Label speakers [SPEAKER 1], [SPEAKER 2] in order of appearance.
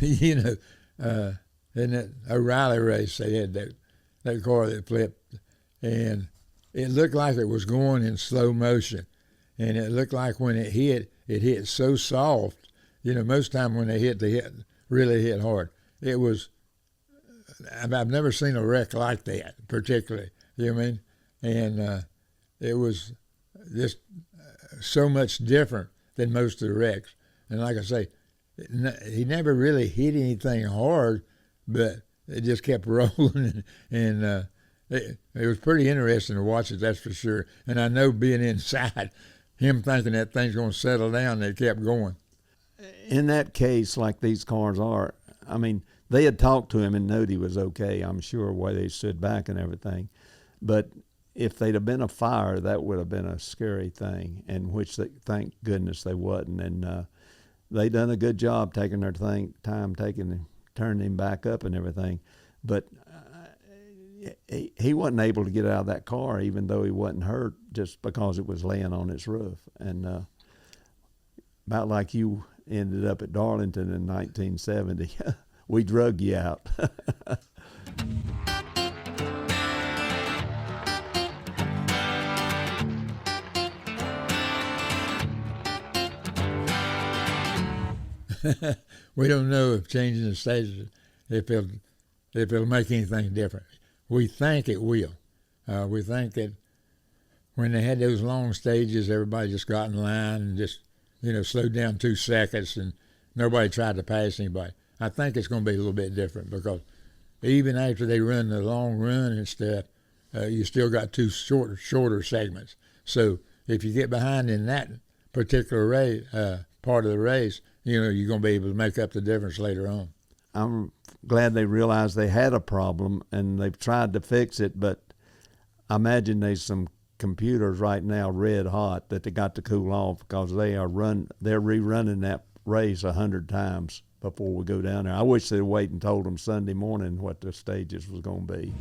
[SPEAKER 1] you know, in that O'Reilly race, they had that car that flipped, and it looked like it was going in slow motion, and it looked like when it hit so soft. You know, most time when they really hit hard. It was. I've never seen a wreck like that, particularly. You know what I mean? And it was just so much different than most of the wrecks. And like I say, he never really hit anything hard, but it just kept rolling, and it was pretty interesting to watch it, that's for sure. And I know being inside, him thinking that thing's going to settle down, it kept going.
[SPEAKER 2] In that case, like these cars are, I mean, they had talked to him and knew he was okay, I'm sure, why they stood back and everything. But if they'd have been a fire, that would have been a scary thing, and which thank goodness they wasn't. And they done a good job taking their time, turning him back up and everything. But he wasn't able to get out of that car, even though he wasn't hurt, just because it was laying on its roof. And about like you ended up at Darlington in 1970, we drug you out.
[SPEAKER 1] We don't know if changing the stages, if it'll make anything different. We think it will. We think that when they had those long stages, everybody just got in line and just, slowed down 2 seconds, and nobody tried to pass anybody. I think it's going to be a little bit different, because even after they run the long run and stuff, you still got 2 shorter segments. So if you get behind in that particular race, part of the race, you're going to be able to make up the difference later on.
[SPEAKER 2] I'm glad they realized they had a problem and they've tried to fix it, but I imagine there's some computers right now red hot that they got to cool off, because they're rerunning that race 100 times before we go down there. I wish they'd wait and told them Sunday morning what the stages was going to be.